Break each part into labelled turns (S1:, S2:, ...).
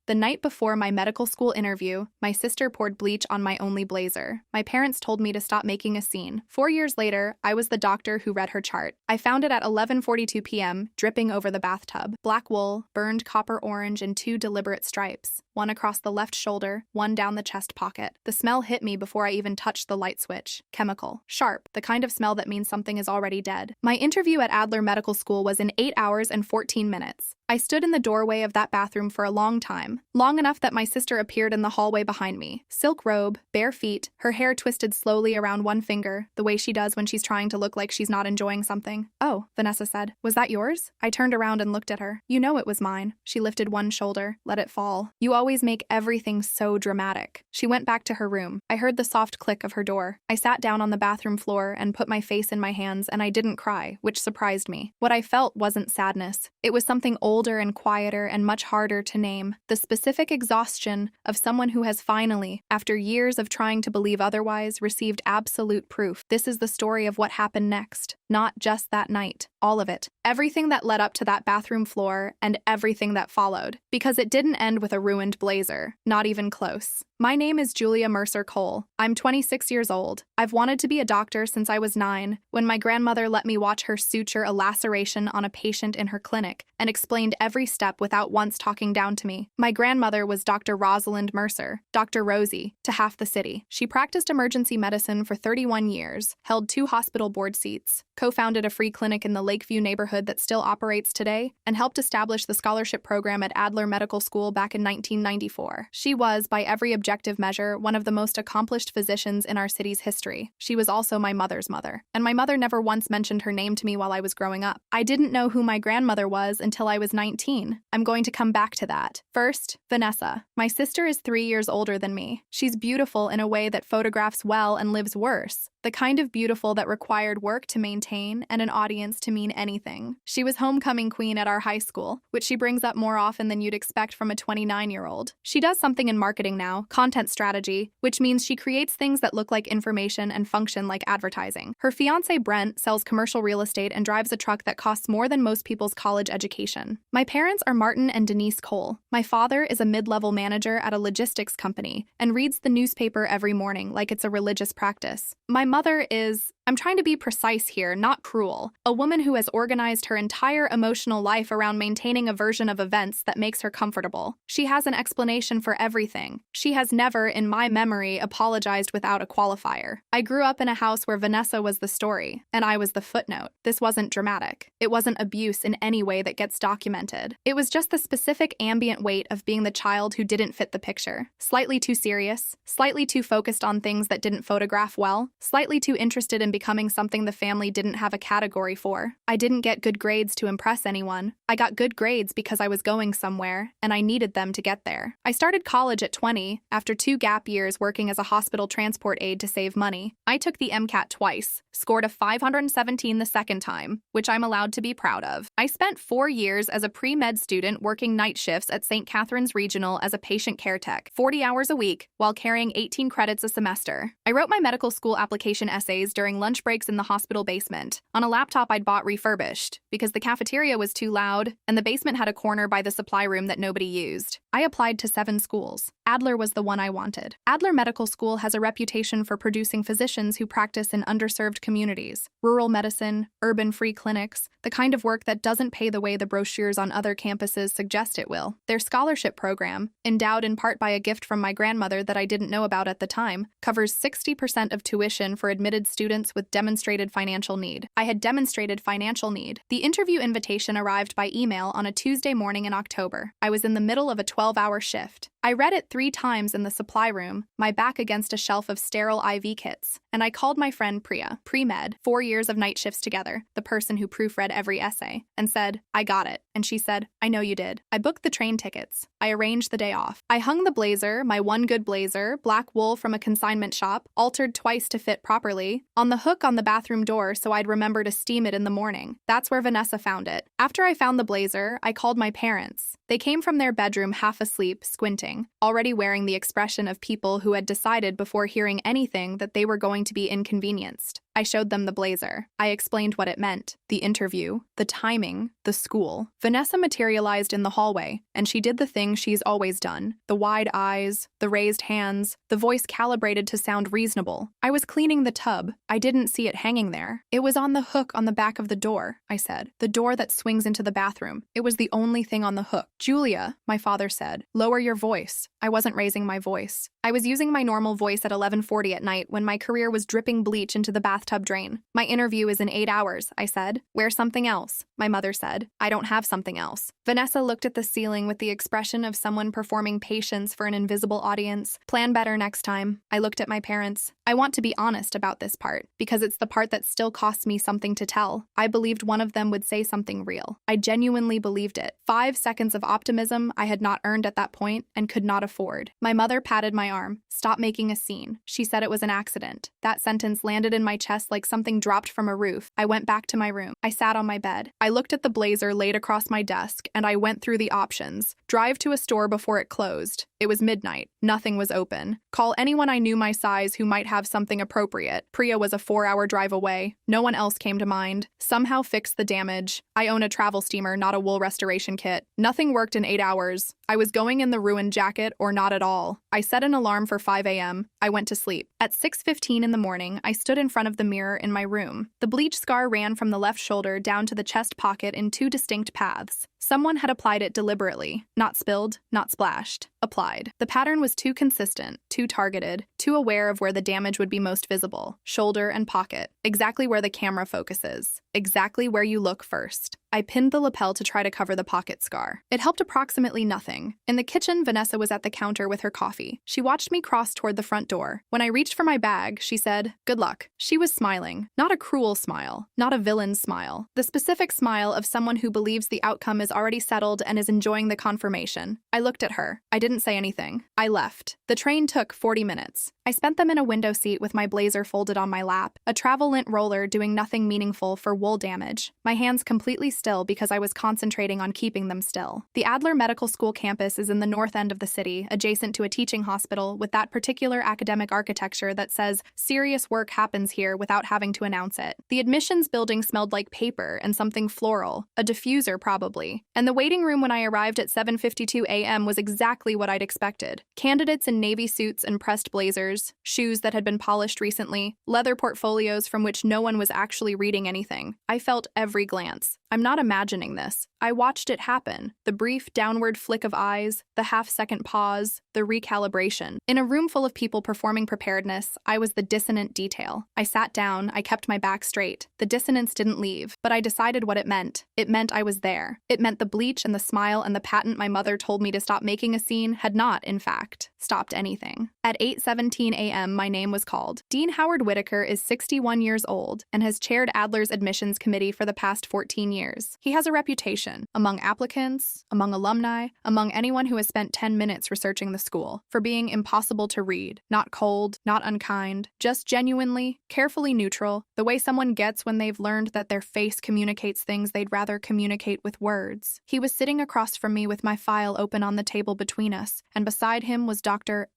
S1: The night before my medical school interview, my sister poured bleach on my only blazer. My parents told me to stop making a scene. 4 years later, I was the doctor who read her chart. I found it at 11:42 p.m., dripping over the bathtub. Black wool, burned copper orange in 2 deliberate stripes, one across the left shoulder, one down the chest pocket. The smell hit me before I even touched the light switch. Chemical. Sharp. The kind of smell that means something is already dead. My interview at Adler Medical School was in 8 hours and 14 minutes. I stood in the doorway of that bathroom for a long time, long enough that my sister appeared in the hallway behind me. Silk robe, bare feet, her hair twisted slowly around one finger, the way she does when she's trying to look like she's not enjoying something. "Oh," Vanessa said. "Was that yours?" I turned around and looked at her. "You know it was mine." She lifted one shoulder, let it fall. "You always make everything so dramatic." She went back to her room. I heard the soft click of her door. I sat down on the bathroom floor and put my face in my hands, and I didn't cry, which surprised me. What I felt wasn't sadness. It was something older and quieter and much harder to name. The specific exhaustion of someone who has finally, after years of trying to believe otherwise, received absolute proof. This is the story of what happened next. Not just that night. All of it. Everything that led up to that bathroom floor and everything that followed. Because it didn't end with a ruined blazer. Not even close. My name is Julia Mercer Cole. I'm 26 years old. I've wanted to be a doctor since I was 9, when my grandmother let me watch her suture a laceration on a patient in her clinic and explained every step without once talking down to me. My grandmother was Dr. Rosalind Mercer, Dr. Rosie, to half the city. She practiced emergency medicine for 31 years, held 2 hospital board seats, co-founded a free clinic in the Lakeview neighborhood that still operates today, and helped establish the scholarship program at Adler Medical School back in 1994. She was, by every objective measure, one of the most accomplished physicians in our city's history. She was also my mother's mother, and my mother never once mentioned her name to me while I was growing up. I didn't know who my grandmother was until I was 19. I'm going to come back to that. First, Vanessa. My sister is 3 years older than me. She's beautiful in a way that photographs well and lives worse. The kind of beautiful that required work to maintain and an audience to mean anything. She was homecoming queen at our high school, which she brings up more often than you'd expect from a 29-year-old. She does something in marketing now, content strategy, which means she creates things that look like information and function like advertising. Her fiancé Brent sells commercial real estate and drives a truck that costs more than most people's college education. My parents are Martin and Denise Cole. My father is a mid-level manager at a logistics company and reads the newspaper every morning like it's a religious practice. My mother is, I'm trying to be precise here, not cruel, a woman who has organized her entire emotional life around maintaining a version of events that makes her comfortable. She has an explanation for everything. She has never, in my memory, apologized without a qualifier. I grew up in a house where Vanessa was the story, and I was the footnote. This wasn't dramatic. It wasn't abuse in any way that gets documented. It was just the specific ambient weight of being the child who didn't fit the picture. Slightly too serious, slightly too focused on things that didn't photograph well, slightly too interested in becoming something the family didn't have a category for. I didn't get good grades to impress anyone. I got good grades because I was going somewhere, and I needed them to get there. I started college at 20, after 2 gap years working as a hospital transport aide to save money. I took the MCAT twice, scored a 517 the second time, which I'm allowed to be proud of. I spent 4 years as a pre-med student working night shifts at St. Catherine's Regional as a patient care tech, 40 hours a week, while carrying 18 credits a semester. I wrote my medical school application essays during lunch breaks in the hospital basement, on a laptop I'd bought refurbished, because the cafeteria was too loud, and the basement had a corner by the supply room that nobody used. I applied to 7 schools. Adler was the one I wanted. Adler Medical School has a reputation for producing physicians who practice in underserved communities, rural medicine, urban free clinics, the kind of work that doesn't pay the way the brochures on other campuses suggest it will. Their scholarship program, endowed in part by a gift from my grandmother that I didn't know about at the time, covers 60% of tuition for admitted students with demonstrated financial need. I had demonstrated financial need. The interview invitation arrived by email on a Tuesday morning in October. I was in the middle of a 12-hour shift. I read it 3 times in the supply room, my back against a shelf of sterile IV kits, and I called my friend Priya, pre-med, 4 years of night shifts together, the person who proofread every essay, and said, "I got it." And she said, "I know you did." I booked the train tickets. I arranged the day off. I hung the blazer, my one good blazer, black wool from a consignment shop, altered twice to fit properly, on the hook on the bathroom door so I'd remember to steam it in the morning. That's where Vanessa found it. After I found the blazer, I called my parents. They came from their bedroom half asleep, squinting, already wearing the expression of people who had decided before hearing anything that they were going to be inconvenienced. I showed them the blazer. I explained what it meant, the interview, the timing, the school. Vanessa materialized in the hallway, and she did the thing she's always done. The wide eyes, the raised hands, the voice calibrated to sound reasonable. I was cleaning the tub. I didn't see it hanging there. It was on the hook on the back of the door, I said. The door that swings into the bathroom. It was the only thing on the hook. Julia, my father said, lower your voice. I wasn't raising my voice. I was using my normal voice at 11:40 at night when my career was dripping bleach into the bathtub drain. My interview is in 8 hours, I said. Wear something else, my mother said. I don't have something else. Vanessa looked at the ceiling with the expression of someone performing patience for an invisible audience. Plan better next time. I looked at my parents. I want to be honest about this part, because it's the part that still costs me something to tell. I believed one of them would say something real. I genuinely believed it. 5 seconds of optimism I had not earned at that point and could not afford. My mother patted my arm. Stop making a scene. She said it was an accident. That sentence landed in my chest like something dropped from a roof. I went back to my room. I sat on my bed. I looked at the blazer laid across my desk, and I went through the options. Drive to a store before it closed. It was midnight. Nothing was open. Call anyone I knew my size who might have something appropriate. Priya was a 4-hour drive away. No one else came to mind. Somehow fix the damage. I own a travel steamer, not a wool restoration kit. Nothing worked in 8 hours. I was going in the ruined jacket or not at all. I set an alarm for 5 a.m. I went to sleep. At 6:15 in the morning, I stood in front of the mirror in my room. The bleach scar ran from the left shoulder down to the chest pocket in 2 distinct paths. Someone had applied it deliberately. Not spilled, not splashed. Applied. The pattern was too consistent, too targeted, too aware of where the damage would be most visible. Shoulder and pocket. Exactly where the camera focuses. Exactly where you look first. I pinned the lapel to try to cover the pocket scar. It helped approximately nothing. In the kitchen, Vanessa was at the counter with her coffee. She watched me cross toward the front door. When I reached for my bag, she said, "Good luck." She was smiling. Not a cruel smile. Not a villain's smile. The specific smile of someone who believes the outcome is already settled and is enjoying the confirmation. I looked at her. I didn't say anything. I left. The train took 40 minutes. I spent them in a window seat with my blazer folded on my lap, a travel lint roller doing nothing meaningful for wool damage, my hands completely still because I was concentrating on keeping them still. The Adler Medical School campus is in the north end of the city, adjacent to a teaching hospital with that particular academic architecture that says serious work happens here without having to announce it. The admissions building smelled like paper and something floral, a diffuser probably, and the waiting room when I arrived at 7:52 a.m. was exactly what I'd expected. Candidates in navy suits and pressed blazers, shoes that had been polished recently, leather portfolios from which no one was actually reading anything. I felt every glance. I'm not imagining this. I watched it happen. The brief downward flick of eyes, the half-second pause, the recalibration. In a room full of people performing preparedness, I was the dissonant detail. I sat down, I kept my back straight. The dissonance didn't leave, but I decided what it meant. It meant I was there. It meant the bleach and the smile and the patent my mother told me to stop making a scene had not, in fact, stopped anything. At 8:17 a.m., my name was called. Dean Howard Whitaker is 61 years old and has chaired Adler's admissions committee for the past 14 years. He has a reputation among applicants, among alumni, among anyone who has spent 10 minutes researching the school, for being impossible to read, not cold, not unkind, just genuinely, carefully neutral, the way someone gets when they've learned that their face communicates things they'd rather communicate with words. He was sitting across from me with my file open on the table between us, and beside him was Dr.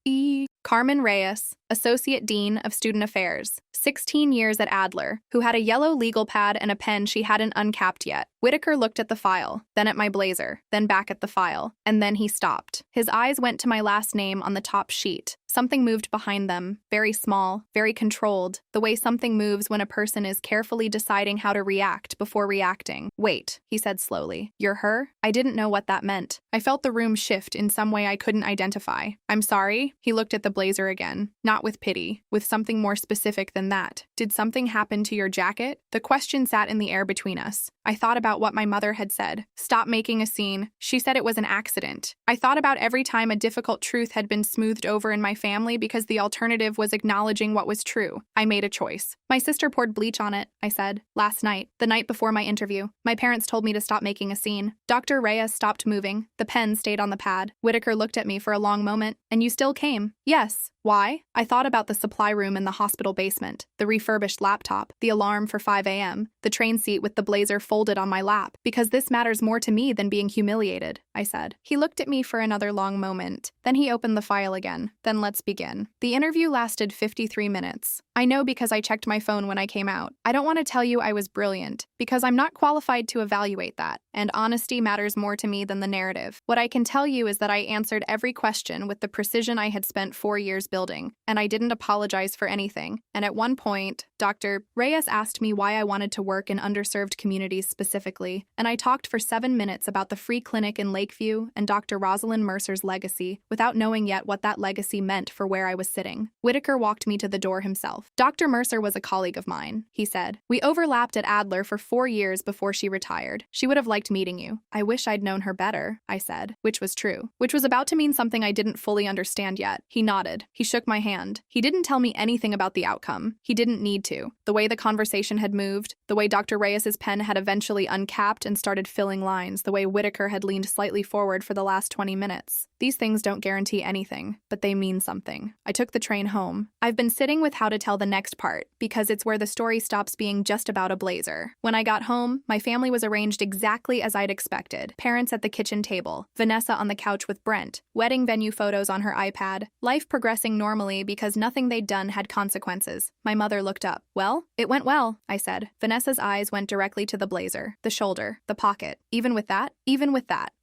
S1: Carmen Reyes, Associate Dean of Student Affairs, 16 years at Adler, who had a yellow legal pad and a pen she hadn't uncapped yet. Whitaker looked at the file, then at my blazer, then back at the file, and then he stopped. His eyes went to my last name on the top sheet. Something moved behind them, very small, very controlled, the way something moves when a person is carefully deciding how to react before reacting. "Wait," he said slowly. "You're her?" I didn't know what that meant. I felt the room shift in some way I couldn't identify. "I'm sorry?" He looked at the blazer again, not with pity, with something more specific than that. "Did something happen to your jacket?" The question sat in the air between us. I thought about what my mother had said. Stop making a scene. She said it was an accident. I thought about every time a difficult truth had been smoothed over in my family because the alternative was acknowledging what was true. I made a choice. "My sister poured bleach on it," I said. "Last night, the night before my interview. My parents told me to stop making a scene." Dr. Reyes stopped moving. The pen stayed on the pad. Whitaker looked at me for a long moment. "And you still came?" "Yes." Why? I thought about the supply room in the hospital basement, the refurbished laptop, the alarm for 5 a.m., the train seat with the blazer folded on my lap. Because this matters more to me than being humiliated, I said. He looked at me for another long moment. Then he opened the file again. Then let's begin. The interview lasted 53 minutes. I know because I checked my phone when I came out. I don't want to tell you I was brilliant, because I'm not qualified to evaluate that, and honesty matters more to me than the narrative. What I can tell you is that I answered every question with the precision I had spent 4 years building, and I didn't apologize for anything. And at one point, Dr. Reyes asked me why I wanted to work in underserved communities specifically, and I talked for 7 minutes about the free clinic in Lakeview and Dr. Rosalind Mercer's legacy, without knowing yet what that legacy meant for where I was sitting. Whitaker walked me to the door himself. Dr. Mercer was a colleague of mine, he said. We overlapped at Adler for 4 years before she retired. She would have liked meeting you. I wish I'd known her better, I said, which was true. Which was about to mean something I didn't fully understand yet. He nodded. He shook my hand. He didn't tell me anything about the outcome. He didn't need to. The way the conversation had moved, the way Dr. Reyes's pen had eventually uncapped and started filling lines, the way Whitaker had leaned slightly forward for the last 20 minutes. These things don't guarantee anything, but they mean something. I took the train home. I've been sitting with how to tell the next part, because it's where the story stops being just about a blazer. When I got home, my family was arranged exactly as I'd expected. Parents at the kitchen table, Vanessa on the couch with Brent, wedding venue photos on her iPad, life progressing normally because nothing they'd done had consequences. My mother looked up. Well, it went well, I said. Vanessa's eyes went directly to the blazer, the shoulder, the pocket. Even with that,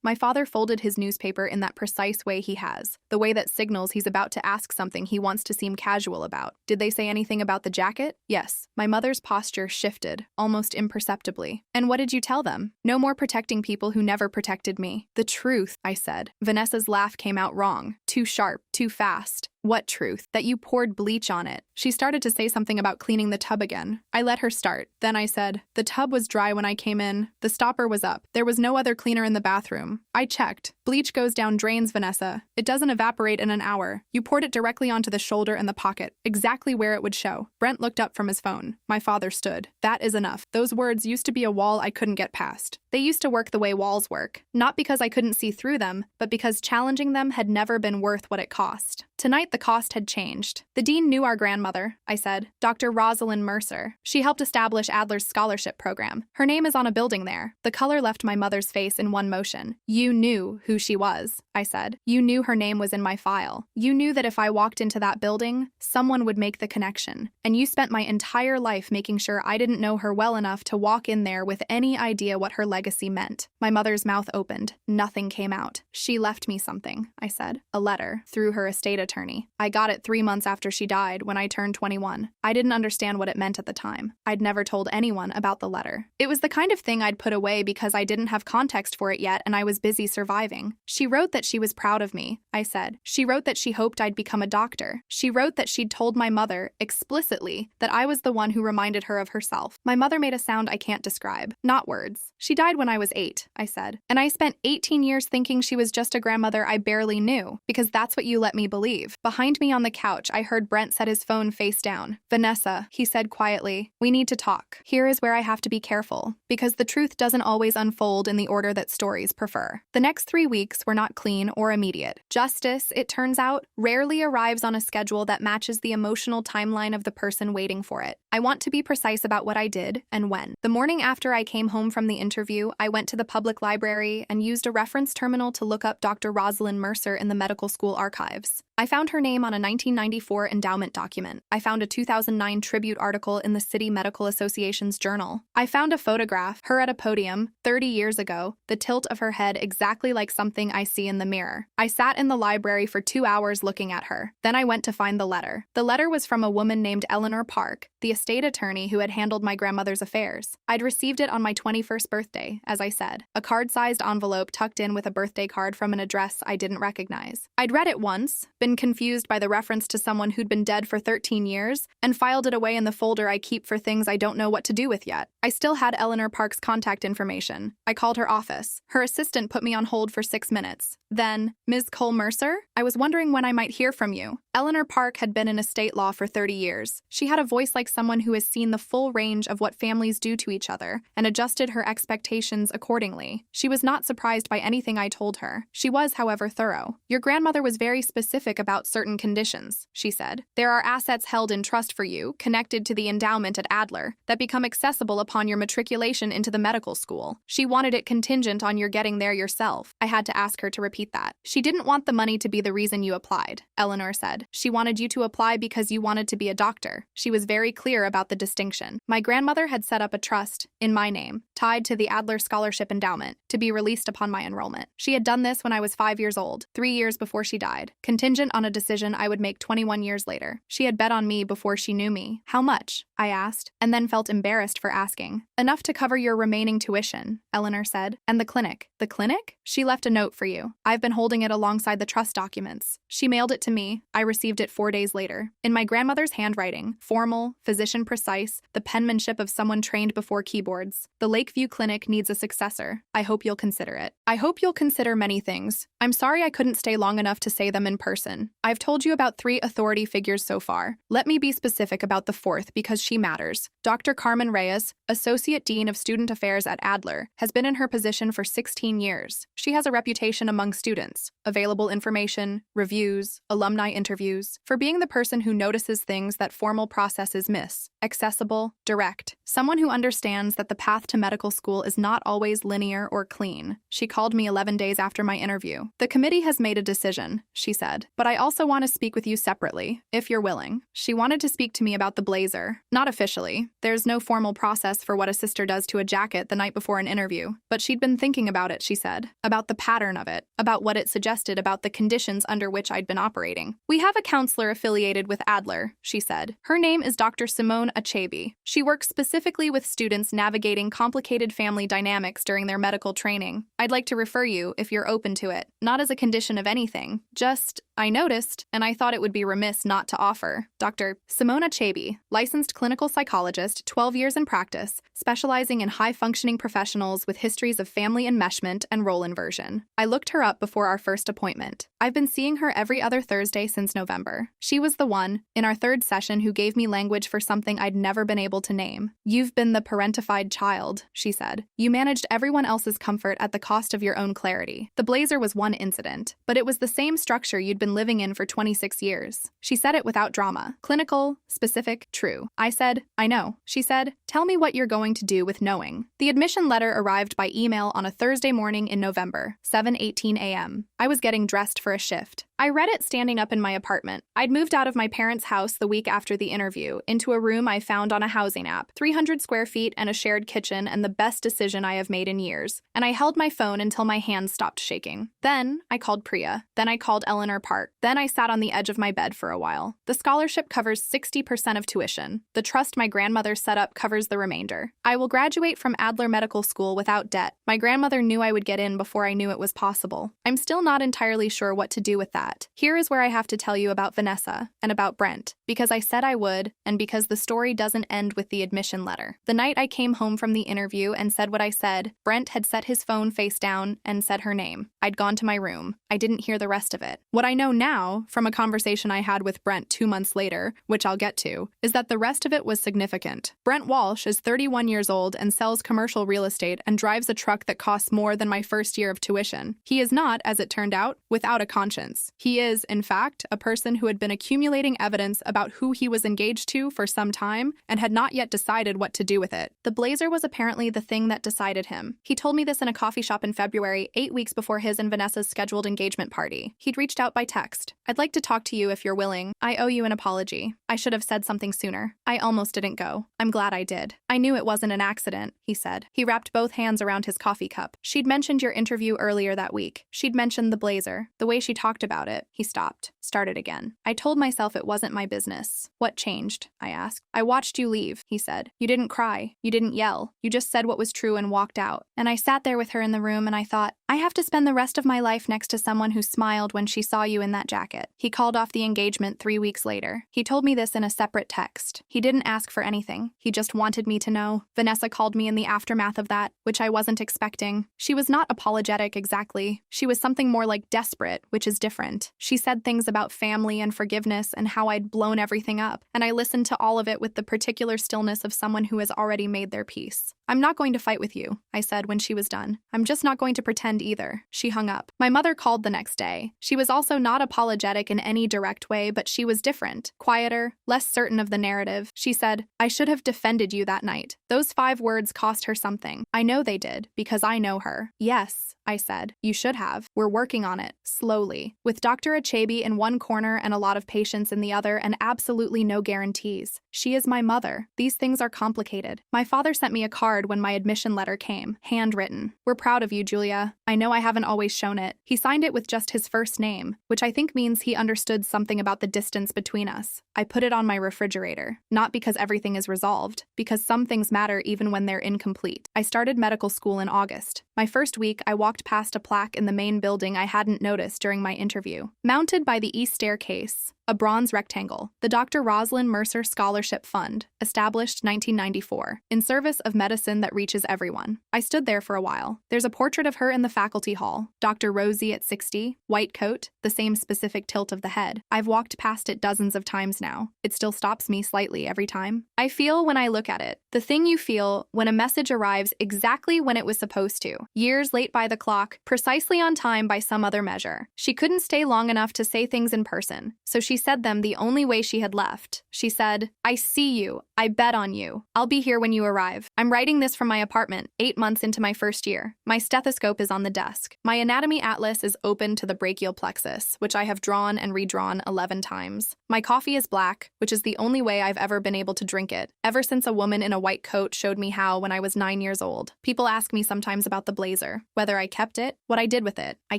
S1: my father folded his newspaper in that precise way he has, the way that signals he's about to ask something he wants to seem casual about. Did they say anything about the jacket? Yes. My mother's posture shifted, almost imperceptibly. And what did you tell them? No more protecting people who never protected me. The truth, I said. Vanessa's laugh came out wrong. Too sharp, too fast. What truth? That you poured bleach on it. She started to say something about cleaning the tub again. I let her start. Then I said, the tub was dry when I came in. The stopper was up. There was no other cleaner in the bathroom. I checked. Bleach goes down drains, Vanessa. It doesn't evaporate in an hour. You poured it directly onto the shoulder and the pocket, exactly where it would show. Brent looked up from his phone. My father stood. That is enough. Those words used to be a wall I couldn't get past. They used to work the way walls work. Not because I couldn't see through them, but because challenging them had never been worth what it cost. Tonight, the cost had changed. The dean knew our grandmother, I said, Dr. Rosalind Mercer. She helped establish Adler's scholarship program. Her name is on a building there. The color left my mother's face in one motion. You knew who she was, I said. You knew her name was in my file. You knew that if I walked into that building, someone would make the connection. And you spent my entire life making sure I didn't know her well enough to walk in there with any idea what her legacy meant. My mother's mouth opened. Nothing came out. She left me something, I said. A letter, through her estate attorney. I got it 3 months after she died, when I turned 21. I didn't understand what it meant at the time. I'd never told anyone about the letter. It was the kind of thing I'd put away because I didn't have context for it yet and I was busy surviving. She wrote that she was proud of me, I said. She wrote that she hoped I'd become a doctor. She wrote that she'd told my mother, explicitly, that I was the one who reminded her of herself. My mother made a sound I can't describe. Not words. She died when I was 8, I said. And I spent 18 years thinking she was just a grandmother I barely knew, because that's what you let me believe. Behind me on the couch, I heard Brent set his phone face down. Vanessa, he said quietly, we need to talk. Here is where I have to be careful, because the truth doesn't always unfold in the order that stories prefer. The next 3 weeks were not clean or immediate. Justice, it turns out, rarely arrives on a schedule that matches the emotional timeline of the person waiting for it. I want to be precise about what I did and when. The morning after I came home from the interview, I went to the public library and used a reference terminal to look up Dr. Rosalind Mercer in the medical school archives. I found her name on a 1994 endowment document. I found a 2009 tribute article in the City Medical Association's journal. I found a photograph, her at a podium, 30 years ago, the tilt of her head exactly like something I see in the mirror. I sat in the library for 2 hours looking at her. Then I went to find the letter. The letter was from a woman named Eleanor Park, the estate attorney who had handled my grandmother's affairs. I'd received it on my 21st birthday, as I said, a card-sized envelope tucked in with a birthday card from an address I didn't recognize. I'd read it once, been confused by the reference to someone who'd been dead for 13 years, and filed it away in the folder I keep for things I don't know what to do with yet. I still had Eleanor Park's contact information. I called her office. Her assistant put me on hold for 6 minutes. Then, Ms. Cole Mercer? I was wondering when I might hear from you. Eleanor Park had been in estate law for 30 years. She had a voice like someone who has seen the full range of what families do to each other and adjusted her expectations accordingly. She was not surprised by anything I told her. She was, however, thorough. Your grandmother was very specific about certain conditions, she said. There are assets held in trust for you, connected to the endowment at Adler, that become accessible upon your matriculation into the medical school. She wanted it contingent on your getting there yourself. I had to ask her to repeat that. She didn't want the money to be the reason you applied, Eleanor said. She wanted you to apply because you wanted to be a doctor. She was very clear about the distinction. My grandmother had set up a trust, in my name, tied to the Adler Scholarship Endowment, to be released upon my enrollment. She had done this when I was 5 years old, 3 years before she died, contingent on a decision I would make 21 years later. She had bet on me before she knew me. How much? I asked, and then felt embarrassed for asking. Enough to cover your remaining tuition, Eleanor said. And the clinic. The clinic? She left a note for you. I've been holding it alongside the trust documents. She mailed it to me. I received it 4 days later. In my grandmother's handwriting, formal, physician precise, the penmanship of someone trained before keyboards. The Lakeview Clinic needs a successor. I hope you'll consider it. I hope you'll consider many things. I'm sorry I couldn't stay long enough to say them in person. I've told you about 3 authority figures so far. Let me be specific about the 4th because she matters. Dr. Carmen Reyes, Associate Dean of Student Affairs at Adler, has been in her position for 16 years. She has a reputation among students, available information, reviews, alumni interviews, for being the person who notices things that formal processes miss, accessible, direct, someone who understands that the path to medical school is not always linear or clean. She called me 11 days after my interview. The committee has made a decision, she said, but I also want to speak with you separately, if you're willing. She wanted to speak to me about the blazer. Not officially. There's no formal process for what a sister does to a jacket the night before an interview, but she'd been thinking about it, she said, about the pattern of it, about what it suggested about the conditions under which I'd been operating. We have a counselor affiliated with Adler, she said. Her name is Dr. Simone Achebe. She works specifically with students navigating complicated family dynamics during their medical training. I'd like to refer you, if you're open to it, not as a condition of anything, just, I noticed, and I thought it would be remiss not to offer. Dr. Simone Achebe, licensed clinical psychologist, 12 years in practice, specializing in high-functioning professionals with histories of family enmeshment and role inversion. I looked her up before our first appointment. I've been seeing her every other Thursday since November. She was the one, in our 3rd session, who gave me language for something I'd never been able to name. You've been the parentified child, she said. You managed everyone else's comfort at the cost of your own clarity. The blazer was one incident, but it was the same structure you'd been living in for 26 years. She said it without drama. Clinical, specific, true. I said, I know. She said, tell me what you're going to do with knowing. The admission letter arrived by email on a Thursday morning in November, 7:18 a.m. I was getting dressed for a shift. I read it standing up in my apartment. I'd moved out of my parents' house the week after the interview into a room I found on a housing app, 300 square feet and a shared kitchen, and the best decision I have made in years. And I held my phone until my hands stopped shaking. Then I called Priya. Then I called Eleanor Park. Then I sat on the edge of my bed for a while. The scholarship covers 60% of tuition. The trust my grandmother set up covers the remainder. I will graduate from Adler Medical School without debt. My grandmother knew I would get in before I knew it was possible. I'm still not entirely sure what to do with that. Here is where I have to tell you about Vanessa and about Brent, because I said I would, and because the story doesn't end with the admission letter. The night I came home from the interview and said what I said, Brent had set his phone face down and said her name. I'd gone to my room. I didn't hear the rest of it. What I know now, from a conversation I had with Brent 2 months later, which I'll get to, is that the rest of it was significant. Brent Walsh is 31 years old and sells commercial real estate and drives a truck that costs more than my first year of tuition. He is not, as it turned out, without a conscience. He is, in fact, a person who had been accumulating evidence about who he was engaged to for some time and had not yet decided what to do with it. The blazer was apparently the thing that decided him. He told me this in a coffee shop in February, 8 weeks before his and Vanessa's scheduled engagement party. He'd reached out by text. I'd like to talk to you if you're willing. I owe you an apology. I should have said something sooner. I almost didn't go. I'm glad I did. I knew it wasn't an accident, he said. He wrapped both hands around his coffee cup. She'd mentioned your interview earlier that week. She'd mentioned the blazer. The way she talked about it. He stopped. Started again. I told myself it wasn't my business. What changed? I asked. I watched you leave, he said. You didn't cry. You didn't yell. You just said what was true and walked out. And I sat there with her in the room and I thought, I have to spend the rest of my life next to someone who smiled when she saw you in that jacket. He called off the engagement 3 weeks later. He told me this in a separate text. He didn't ask for anything. He just wanted me to know. Vanessa called me in the aftermath of that, which I wasn't expecting. She was not apologetic exactly. She was something more like desperate, which is different. She said things about family and forgiveness and how I'd blown everything up, and I listened to all of it with the particular stillness of someone who has already made their peace. "I'm not going to fight with you," I said when she was done. "I'm just not going to pretend either." She hung up. My mother called the next day. She was also not apologetic in any direct way, but she was different, quieter, less certain of the narrative. She said, "I should have defended you that night." Those 5 words cost her something. I know they did, because I know her. "Yes," I said, "you should have. We're working on it, slowly. With Dr. Achebe in one corner and a lot of patience in the other and absolutely no guarantees. She is my mother. These things are complicated." My father sent me a card when my admission letter came, handwritten. "We're proud of you, Julia. I know I haven't always shown it." He signed it with just his first name, which I think means he understood something about the distance between us. I put it on my refrigerator, not because everything is resolved, because some things matter even when they're incomplete. I started medical school in August. My first week, I walked past a plaque in the main building I hadn't noticed during my interview. Mounted by the east staircase, a bronze rectangle, the Dr. Rosalind Mercer Scholarship Fund, established 1994, in service of medicine that reaches everyone. I stood there for a while. There's a portrait of her in the faculty hall, Dr. Rosie at 60, white coat, the same specific tilt of the head. I've walked past it dozens of times now. It still stops me slightly every time. I feel when I look at it, the thing you feel when a message arrives exactly when it was supposed to, years late by the clock, precisely on time by some other measure. She couldn't stay long enough to say things in person, so she said them the only way she had left. She said, "I see you. I bet on you. I'll be here when you arrive." I'm writing this from my apartment, 8 months into my first year. My stethoscope is on the desk. My anatomy atlas is open to the brachial plexus, which I have drawn and redrawn 11 times. My coffee is black, which is the only way I've ever been able to drink it, ever since a woman in a white coat showed me how when I was 9 years old. People ask me sometimes about the blazer, whether I kept it, what I did with it. I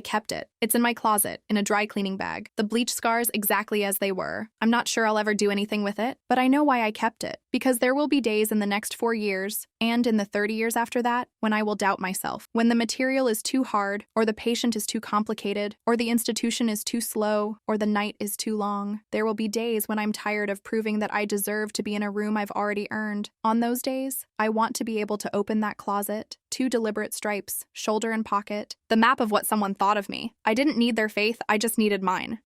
S1: kept it. It's in my closet, in a dry cleaning bag. The bleach scars exactly as they were. I'm not sure I'll ever do anything with it, but I know why I kept it. Because there will be days in the next 4 years, and in the 30 years after that, when I will doubt myself. When the material is too hard, or the patient is too complicated, or the institution is too slow, or the night is too long. There will be days when I'm tired of proving that I deserve to be in a room I've already earned. On those days, I want to be able to open that closet, 2 deliberate stripes, shoulder and pocket, the map of what someone thought of me. I didn't need their faith, I just needed mine.